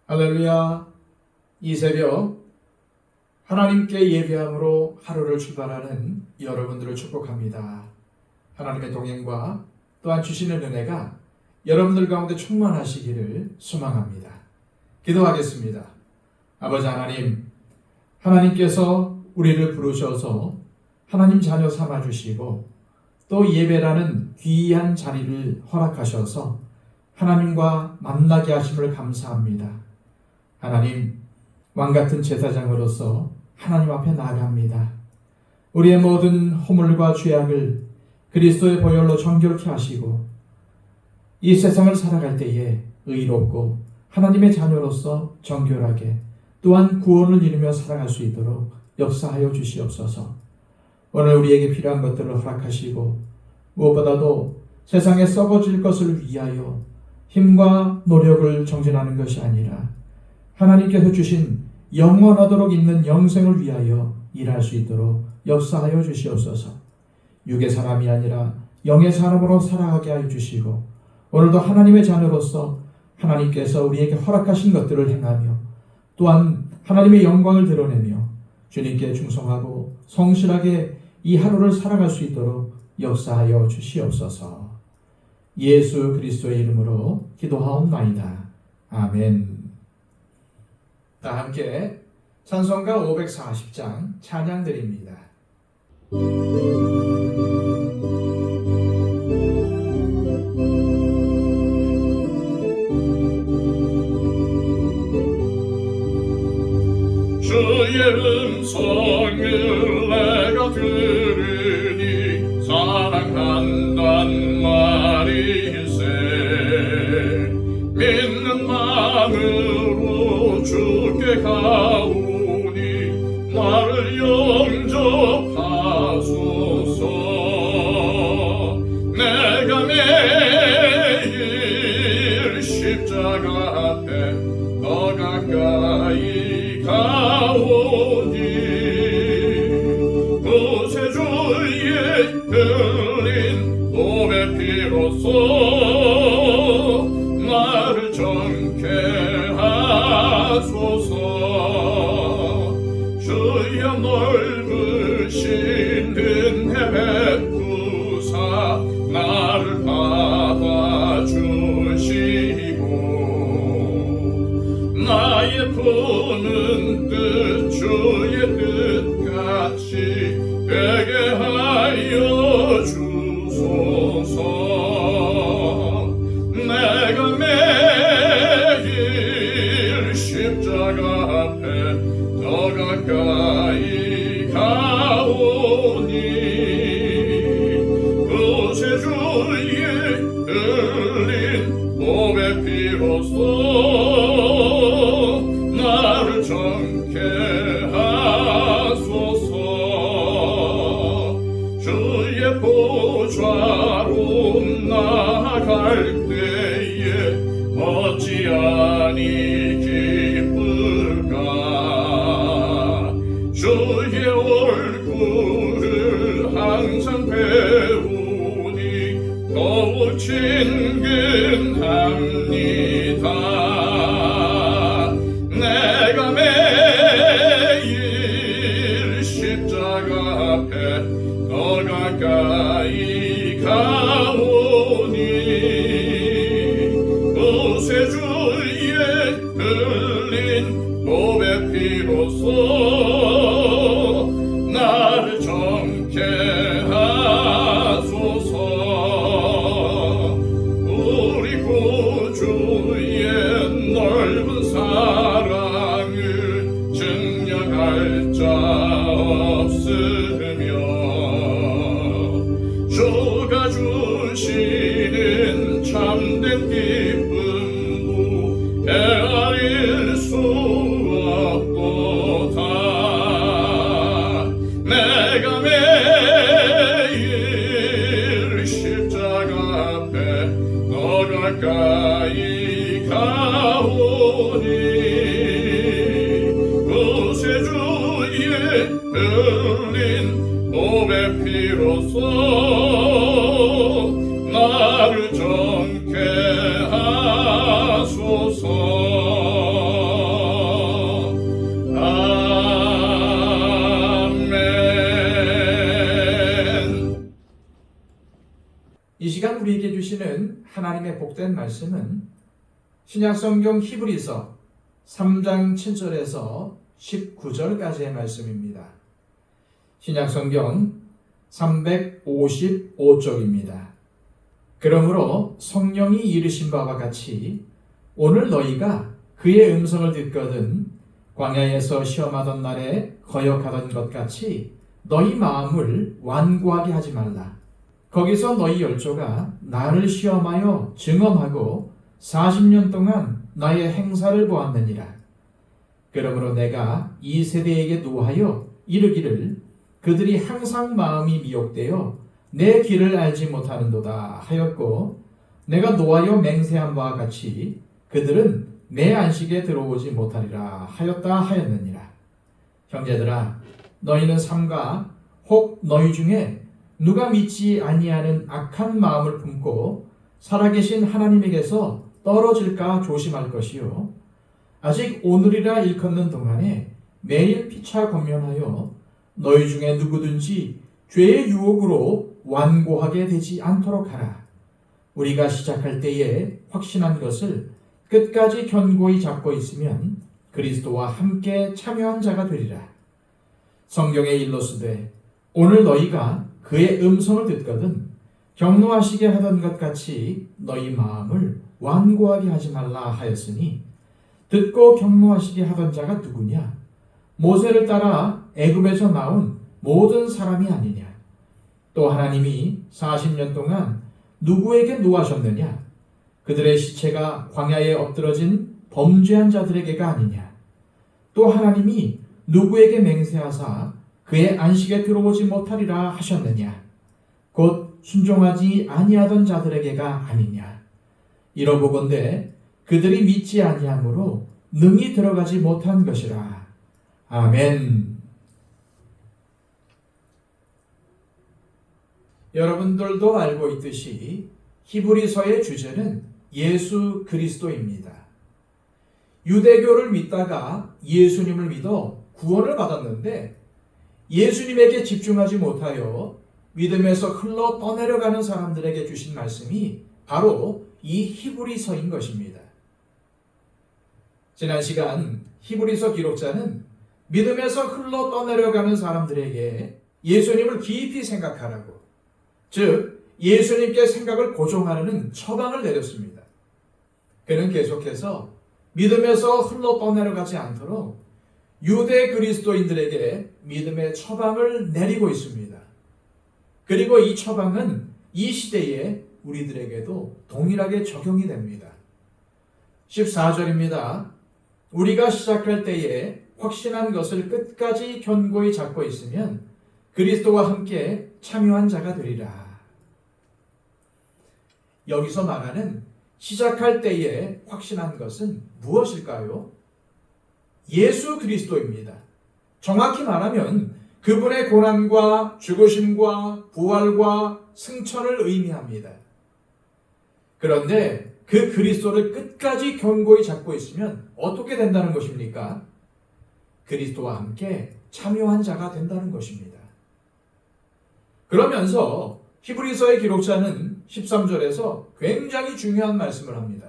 할렐루야. 이 새벽 하나님께 예배함으로 하루를 출발하는 여러분들을 축복합니다. 하나님의 동행과 또한 주시는 은혜가 여러분들 가운데 충만하시기를 소망합니다. 기도하겠습니다. 아버지 하나님, 하나님께서 우리를 부르셔서 하나님 자녀 삼아주시고 또 예배라는 귀한 자리를 허락하셔서 하나님과 만나게 하심을 감사합니다. 하나님, 왕같은 제사장으로서 하나님 앞에 나아갑니다. 우리의 모든 허물과 죄악을 그리스도의 보혈로 정결케 하시고 이 세상을 살아갈 때에 의롭고 하나님의 자녀로서 정결하게 또한 구원을 이루며 살아갈 수 있도록 역사하여 주시옵소서. 오늘 우리에게 필요한 것들을 허락하시고 무엇보다도 세상에 썩어질 것을 위하여 힘과 노력을 정진하는 것이 아니라 하나님께서 주신 영원하도록 있는 영생을 위하여 일할 수 있도록 역사하여 주시옵소서. 육의 사람이 아니라 영의 사람으로 살아가게 하여 주시고 오늘도 하나님의 자녀로서 하나님께서 우리에게 허락하신 것들을 행하며 또한 하나님의 영광을 드러내며 주님께 충성하고 성실하게 이 하루를 살아갈 수 있도록 역사하여 주시옵소서. 예수 그리스도의 이름으로 기도하옵나이다. 아멘. 다 함께 찬송가 540장 찬양 드립니다. 주의 음성을 내가 들으니 사랑한단 말일세. 믿는 마음으로 주께 가오니 나를 영접하소서. 내가 매일 십자가 앞에 더 가까이 가오니 구세주의 흘린 몸의 피로써 나를 정케 하소서. 주여 넓으신 은혜 베푸사 나를 받아주시고 나의 푸는 뜻 주의 뜻같이 되게 하여 주소서. 내가 매일 십자가 앞에 더 가까이 가오니 구세주의 흘린 몸의 피로써 나를 정케 하소서. 주의 보좌로 나아갈 때에 어찌하니 기쁠까. 주의 얼굴을 항상 배우니 더욱 친근합니다. 내가 매일 십자가 앞에 더 가까이 가오니 구세주의 흘린 몸의 피로써 나를 정케 하소서. 우리 구주의 넓은 사랑을 증명할 자 없으며 주가 주시는 참된 기쁨도 헤아릴 수 없도다. 내가 매일 십자가 앞에 더 가까이 가오니 구세주의 흘린 몸의 피로써 나를 정케 하소서. 우리에게 주시는 하나님의 복된 말씀은 신약성경 히브리서 3장 7절에서 19절까지의 말씀입니다. 신약성경 355쪽입니다. 그러므로 성령이 이르신 바와 같이 오늘 너희가 그의 음성을 듣거든 광야에서 시험하던 날에 거역하던 것 같이 너희 마음을 완고하게 하지 말라. 거기서 너희 열조가 나를 시험하여 증언하고 40년 동안 나의 행사를 보았느니라. 그러므로 내가 이 세대에게 노하여 이르기를 그들이 항상 마음이 미혹되어 내 길을 알지 못하는도다 하였고 내가 노하여 맹세한 바와 같이 그들은 내 안식에 들어오지 못하리라 하였다 하였느니라. 형제들아 너희는 삼가 혹 너희 중에 누가 믿지 아니하는 악한 마음을 품고 살아계신 하나님에게서 떨어질까 조심할 것이요 아직 오늘이라 일컫는 동안에 매일 피차 권면하여 너희 중에 누구든지 죄의 유혹으로 완고하게 되지 않도록 하라. 우리가 시작할 때에 확신한 것을 끝까지 견고히 잡고 있으면 그리스도와 함께 참여한 자가 되리라. 성경에 일러스되 오늘 너희가 그의 음성을 듣거든 경노하시게 하던 것 같이 너희 마음을 완고하게 하지 말라 하였으니 듣고 경노하시게 하던 자가 누구냐? 모세를 따라 애굽에서 나온 모든 사람이 아니냐? 또 하나님이 40년 동안 누구에게 노하셨느냐? 그들의 시체가 광야에 엎드러진 범죄한 자들에게가 아니냐? 또 하나님이 누구에게 맹세하사 그의 안식에 들어오지 못하리라 하셨느냐? 곧 순종하지 아니하던 자들에게가 아니냐? 이러보건대 그들이 믿지 아니하므로 능히 들어가지 못한 것이라. 아멘. 여러분들도 알고 있듯이 히브리서의 주제는 예수 그리스도입니다. 유대교를 믿다가 예수님을 믿어 구원을 받았는데 예수님에게 집중하지 못하여 믿음에서 흘러 떠내려가는 사람들에게 주신 말씀이 바로 이 히브리서인 것입니다. 지난 시간 히브리서 기록자는 믿음에서 흘러 떠내려가는 사람들에게 예수님을 깊이 생각하라고, 즉 예수님께 생각을 고정하려는 처방을 내렸습니다. 그는 계속해서 믿음에서 흘러 떠내려가지 않도록 유대 그리스도인들에게 믿음의 처방을 내리고 있습니다. 그리고 이 처방은 이 시대에 우리들에게도 동일하게 적용이 됩니다. 14절입니다. 우리가 시작할 때에 확신한 것을 끝까지 견고히 잡고 있으면 그리스도와 함께 참여한 자가 되리라. 여기서 말하는 시작할 때에 확신한 것은 무엇일까요? 예수 그리스도입니다. 정확히 말하면 그분의 고난과 죽으심과 부활과 승천을 의미합니다. 그런데 그 그리스도를 끝까지 견고히 잡고 있으면 어떻게 된다는 것입니까? 그리스도와 함께 참여한 자가 된다는 것입니다. 그러면서 히브리서의 기록자는 13절에서 굉장히 중요한 말씀을 합니다.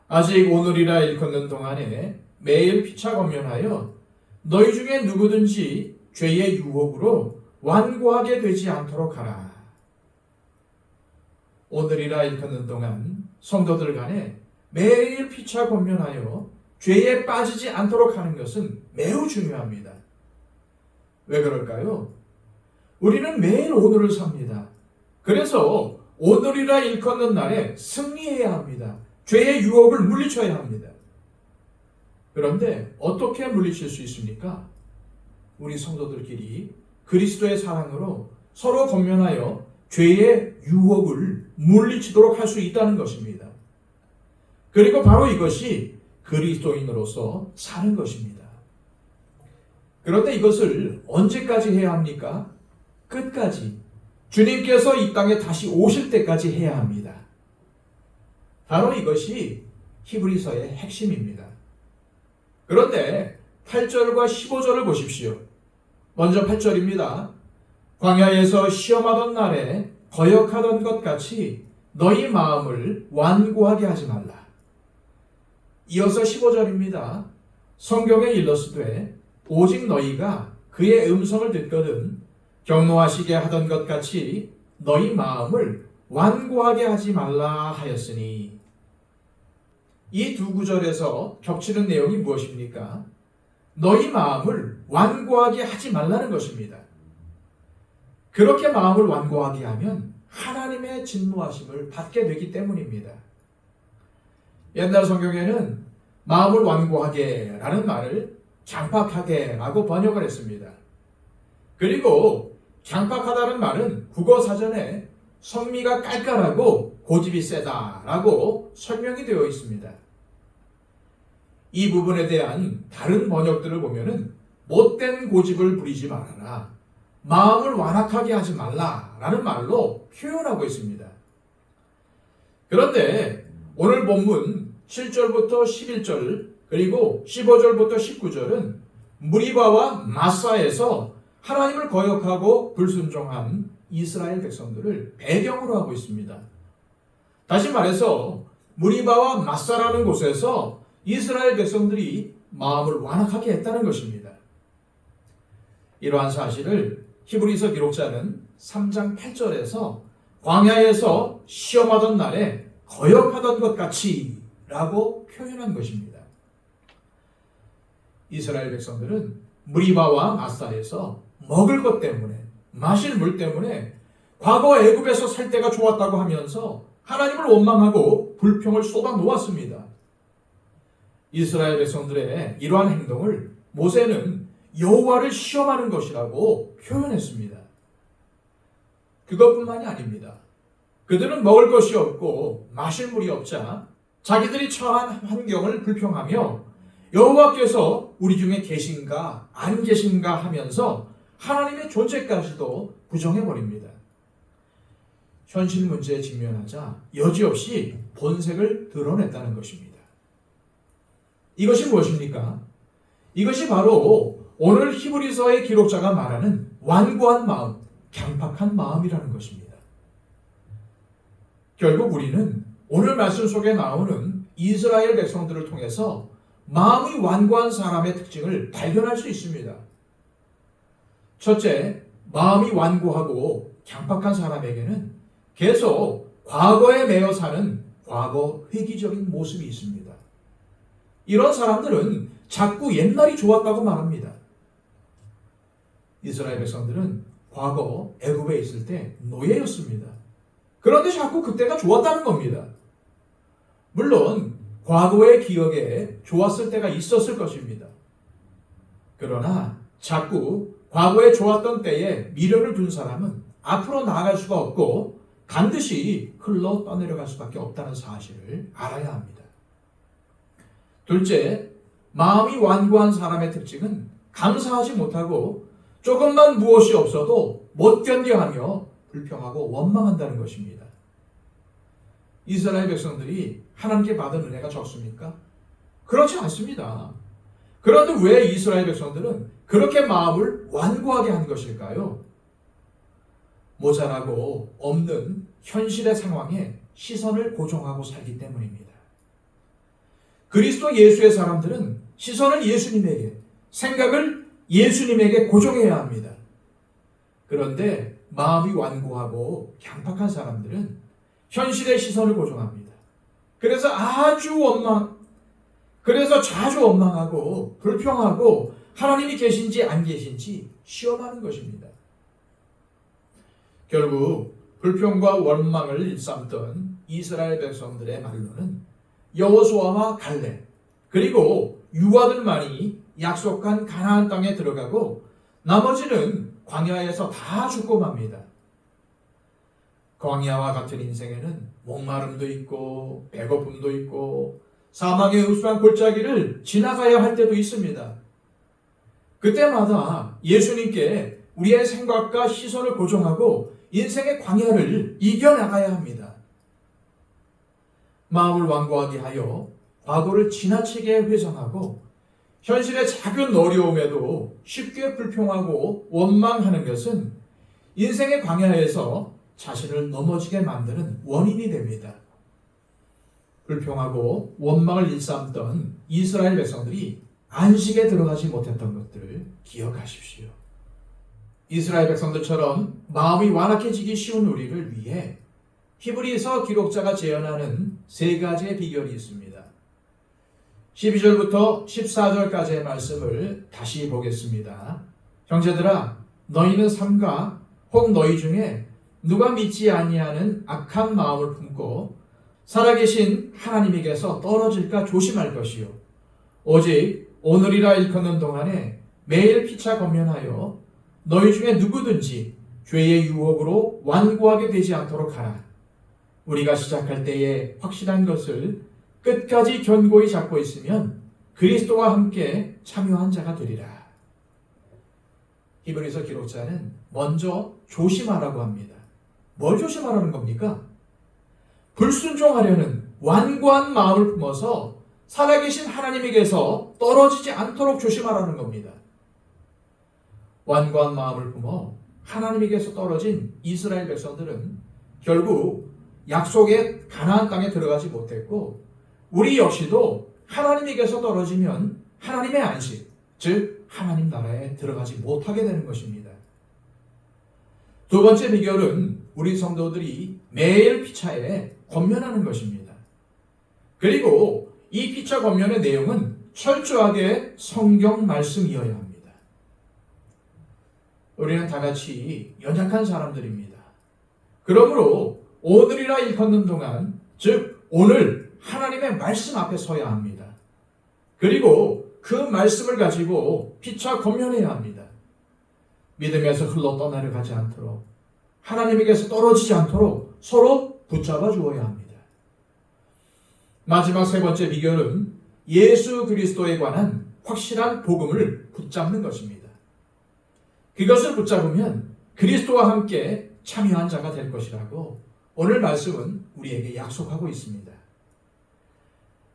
아직 오늘이라 일컫는 동안에 매일 피차 권면하여 너희 중에 누구든지 죄의 유혹으로 완고하게 되지 않도록 하라. 오늘이라 일컫는 동안 성도들 간에 매일 피차 권면하여 죄에 빠지지 않도록 하는 것은 매우 중요합니다. 왜 그럴까요? 우리는 매일 오늘을 삽니다. 그래서 오늘이라 일컫는 날에 승리해야 합니다. 죄의 유혹을 물리쳐야 합니다. 그런데 어떻게 물리칠 수 있습니까? 우리 성도들끼리 그리스도의 사랑으로 서로 권면하여 죄의 유혹을 물리치도록 할 수 있다는 것입니다. 그리고 바로 이것이 그리스도인으로서 사는 것입니다. 그런데 이것을 언제까지 해야 합니까? 끝까지. 주님께서 이 땅에 다시 오실 때까지 해야 합니다. 바로 이것이 히브리서의 핵심입니다. 그런데 8절과 15절을 보십시오. 먼저 8절입니다. 광야에서 시험하던 날에 거역하던 것 같이 너희 마음을 완고하게 하지 말라. 이어서 15절입니다. 성경에 일렀으되 오직 너희가 그의 음성을 듣거든 경노하시게 하던 것 같이 너희 마음을 완고하게 하지 말라 하였으니. 이 두 구절에서 겹치는 내용이 무엇입니까? 너희 마음을 완고하게 하지 말라는 것입니다. 그렇게 마음을 완고하게 하면 하나님의 진노하심을 받게 되기 때문입니다. 옛날 성경에는 마음을 완고하게 라는 말을 강팍하게 라고 번역을 했습니다. 그리고 강팍하다는 말은 국어 사전에 성미가 깔깔하고 고집이 세다 라고 설명이 되어 있습니다. 이 부분에 대한 다른 번역들을 보면은 못된 고집을 부리지 말아라, 마음을 완악하게 하지 말라 라는 말로 표현하고 있습니다. 그런데 오늘 본문 7절부터 11절 그리고 15절부터 19절은 무리바와 마사에서 하나님을 거역하고 불순종한 이스라엘 백성들을 배경으로 하고 있습니다. 다시 말해서 무리바와 마사라는 곳에서 이스라엘 백성들이 마음을 완악하게 했다는 것입니다. 이러한 사실을 히브리서 기록자는 3장 8절에서 광야에서 시험하던 날에 거역하던 것 같이 라고 표현한 것입니다. 이스라엘 백성들은 무리바와 마사에서 먹을 것 때문에, 마실 물 때문에 과거 애굽에서 살 때가 좋았다고 하면서 하나님을 원망하고 불평을 쏟아 놓았습니다. 이스라엘 백성들의 이러한 행동을 모세는 여호와를 시험하는 것이라고 표현했습니다. 그것뿐만이 아닙니다. 그들은 먹을 것이 없고 마실 물이 없자 자기들이 처한 환경을 불평하며 여호와께서 우리 중에 계신가 안 계신가 하면서 하나님의 존재까지도 부정해버립니다. 현실 문제에 직면하자 여지없이 본색을 드러냈다는 것입니다. 이것이 무엇입니까? 이것이 바로 오늘 히브리서의 기록자가 말하는 완고한 마음, 강팍한 마음이라는 것입니다. 결국 우리는 오늘 말씀 속에 나오는 이스라엘 백성들을 통해서 마음이 완고한 사람의 특징을 발견할 수 있습니다. 첫째, 마음이 완고하고 강팍한 사람에게는 계속 과거에 매여 사는 과거 회귀적인 모습이 있습니다. 이런 사람들은 자꾸 옛날이 좋았다고 말합니다. 이스라엘 백성들은 과거 애굽에 있을 때 노예였습니다. 그런데 자꾸 그때가 좋았다는 겁니다. 물론 과거의 기억에 좋았을 때가 있었을 것입니다. 그러나 자꾸 과거에 좋았던 때에 미련을 둔 사람은 앞으로 나아갈 수가 없고 반드시 흘러 떠내려갈 수밖에 없다는 사실을 알아야 합니다. 둘째, 마음이 완고한 사람의 특징은 감사하지 못하고 조금만 무엇이 없어도 못 견뎌하며 불평하고 원망한다는 것입니다. 이스라엘 백성들이 하나님께 받은 은혜가 적습니까? 그렇지 않습니다. 그런데 왜 이스라엘 백성들은 그렇게 마음을 완고하게 한 것일까요? 모자라고 없는 현실의 상황에 시선을 고정하고 살기 때문입니다. 그리스도 예수의 사람들은 시선을 예수님에게, 생각을 예수님에게 고정해야 합니다. 그런데 마음이 완고하고 강팍한 사람들은 현실의 시선을 고정합니다. 그래서 자주 원망하고 불평하고 하나님이 계신지 안 계신지 시험하는 것입니다. 결국 불평과 원망을 일삼던 이스라엘 백성들의 말로는 여호수아와 갈렙 그리고 유아들만이 약속한 가나안 땅에 들어가고 나머지는 광야에서 다 죽고 맙니다. 광야와 같은 인생에는 목마름도 있고 배고픔도 있고 사망의 음침한 골짜기를 지나가야 할 때도 있습니다. 그때마다 예수님께 우리의 생각과 시선을 고정하고 인생의 광야를 이겨나가야 합니다. 마음을 완고하게 하여 과거를 지나치게 회상하고 현실의 작은 어려움에도 쉽게 불평하고 원망하는 것은 인생의 광야에서 자신을 넘어지게 만드는 원인이 됩니다. 불평하고 원망을 일삼던 이스라엘 백성들이 안식에 들어가지 못했던 것들을 기억하십시오. 이스라엘 백성들처럼 마음이 완악해지기 쉬운 우리를 위해 히브리서 기록자가 제언하는 세 가지의 비결이 있습니다. 12절부터 14절까지의 말씀을 다시 보겠습니다. 형제들아, 너희는 삼가 혹 너희 중에 누가 믿지 아니하는 악한 마음을 품고 살아계신 하나님에게서 떨어질까 조심할 것이요. 오직 오늘이라 일컫는 동안에 매일 피차 권면하여 너희 중에 누구든지 죄의 유혹으로 완고하게 되지 않도록 하라. 우리가 시작할 때에 확실한 것을 끝까지 견고히 잡고 있으면 그리스도와 함께 참여한 자가 되리라. 히브리서 기록자는 먼저 조심하라고 합니다. 뭘 조심하라는 겁니까? 불순종하려는 완고한 마음을 품어서 살아계신 하나님에게서 떨어지지 않도록 조심하라는 겁니다. 완고한 마음을 품어 하나님에게서 떨어진 이스라엘 백성들은 결국 약속의 가나안 땅에 들어가지 못했고, 우리 역시도 하나님에게서 떨어지면 하나님의 안식, 즉 하나님 나라에 들어가지 못하게 되는 것입니다. 두 번째 비결은 우리 성도들이 매일 피차에 권면하는 것입니다. 그리고 이 피차 권면의 내용은 철저하게 성경 말씀이어야 합니다. 우리는 다 같이 연약한 사람들입니다. 그러므로 오늘이라 일컫는 동안, 즉 오늘 하나님의 말씀 앞에 서야 합니다. 그리고 그 말씀을 가지고 피차 권면해야 합니다. 믿음에서 흘러 떠나려가지 않도록, 하나님에게서 떨어지지 않도록 서로 붙잡아 주어야 합니다. 마지막 세 번째 비결은 예수 그리스도에 관한 확실한 복음을 붙잡는 것입니다. 그것을 붙잡으면 그리스도와 함께 참여한 자가 될 것이라고 오늘 말씀은 우리에게 약속하고 있습니다.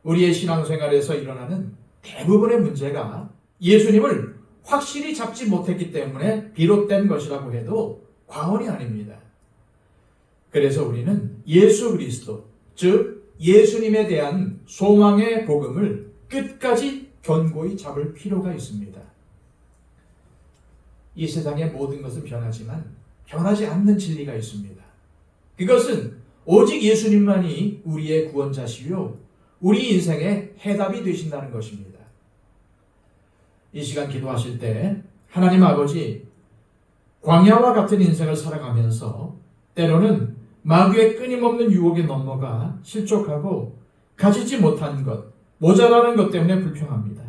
우리의 신앙생활에서 일어나는 대부분의 문제가 예수님을 확실히 잡지 못했기 때문에 비롯된 것이라고 해도 과언이 아닙니다. 그래서 우리는 예수 그리스도, 즉 예수님에 대한 소망의 복음을 끝까지 견고히 잡을 필요가 있습니다. 이 세상의 모든 것은 변하지만 변하지 않는 진리가 있습니다. 그것은 오직 예수님만이 우리의 구원자시요 우리 인생의 해답이 되신다는 것입니다. 이 시간 기도하실 때 하나님 아버지, 광야와 같은 인생을 살아가면서 때로는 마귀의 끊임없는 유혹에 넘어가 실족하고 가지지 못한 것, 모자라는 것 때문에 불평합니다.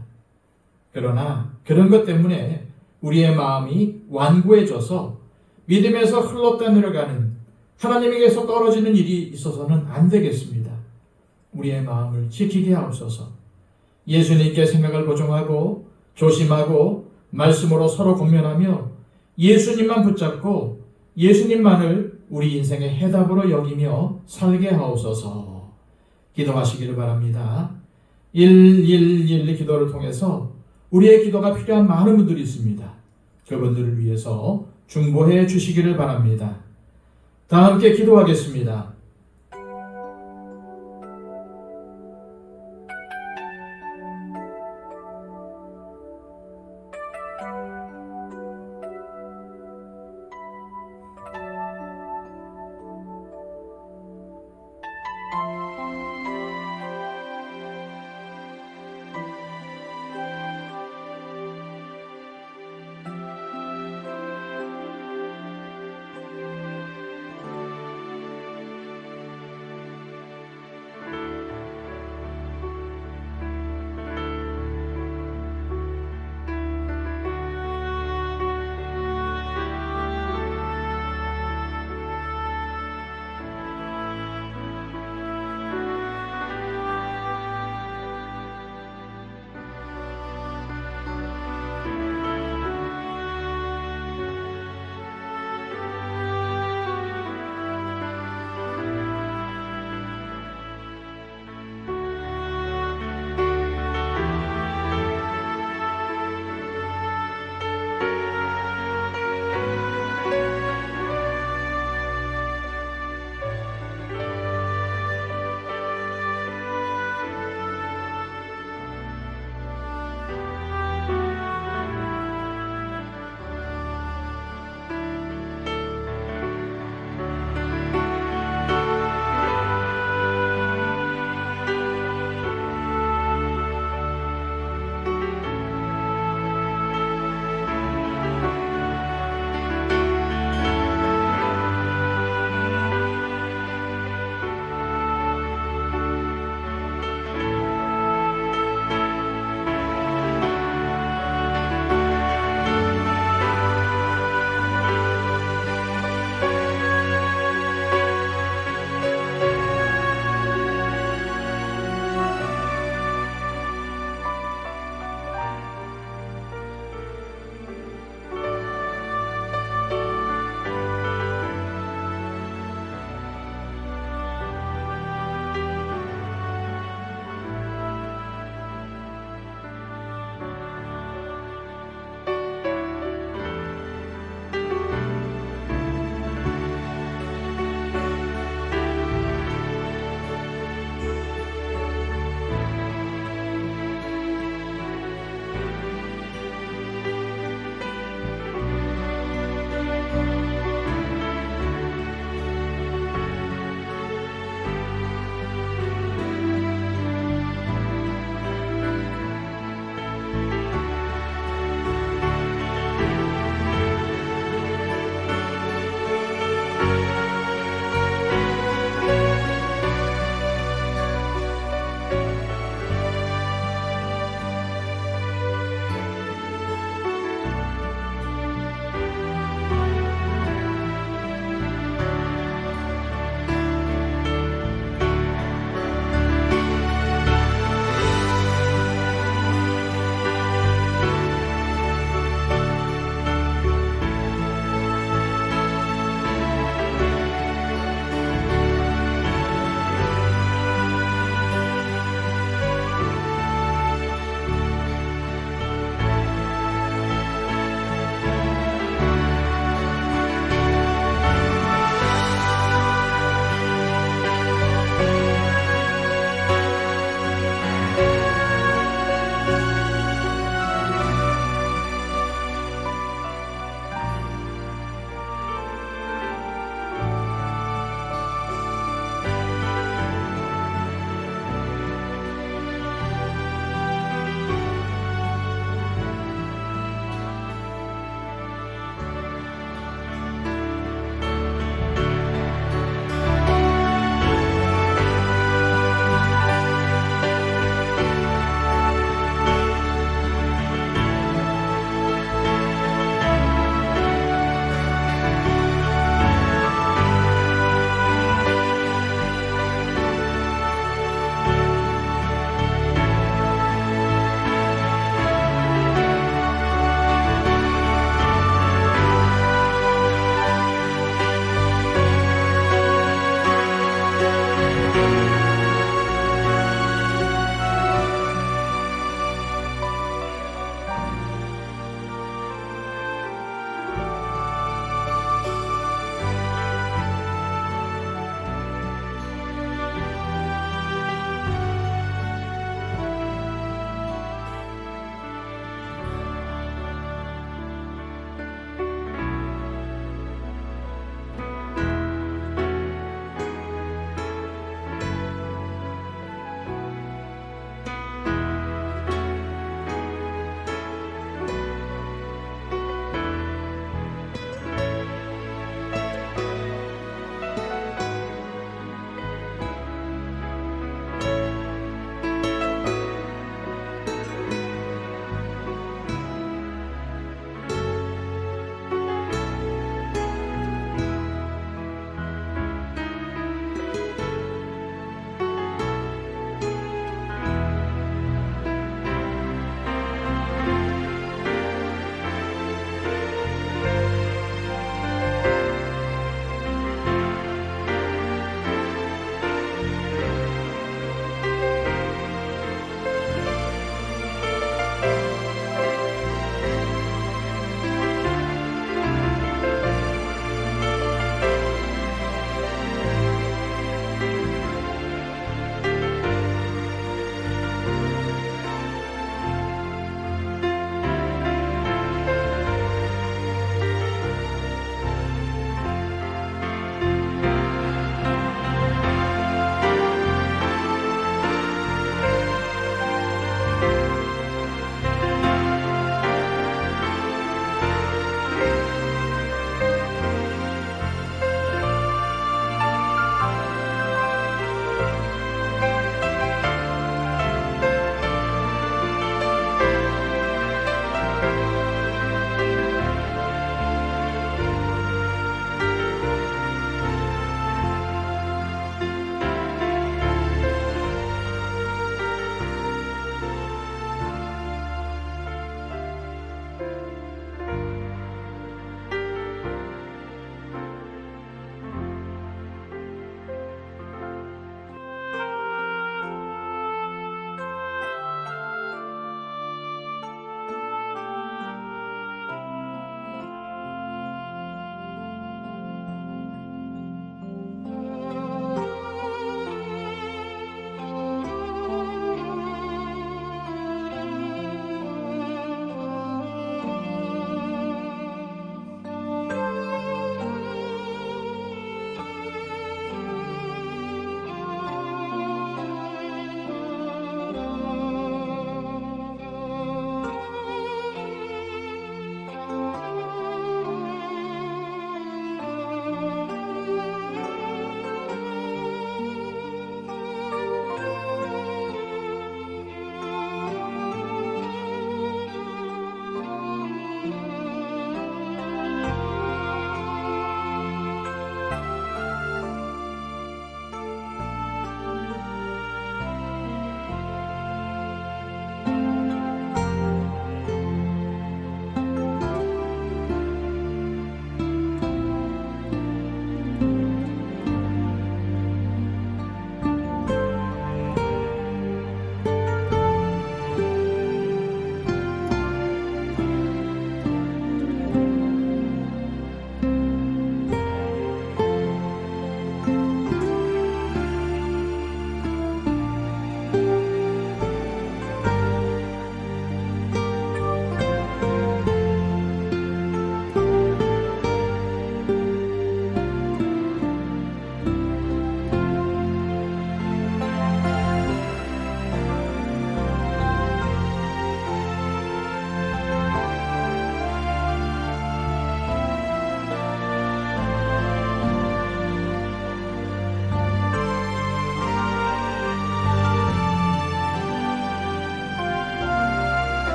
그러나 그런 것 때문에 우리의 마음이 완고해져서 믿음에서 흘러떠내려가는, 하나님에게서 떨어지는 일이 있어서는 안 되겠습니다. 우리의 마음을 지키게 하옵소서. 예수님께 생각을 고정하고 조심하고 말씀으로 서로 권면하며 예수님만 붙잡고 예수님만을 우리 인생의 해답으로 여기며 살게 하옵소서. 기도하시기를 바랍니다. 1112 기도를 통해서 우리의 기도가 필요한 많은 분들이 있습니다. 그분들을 위해서 중보해 주시기를 바랍니다. 다 함께 기도하겠습니다.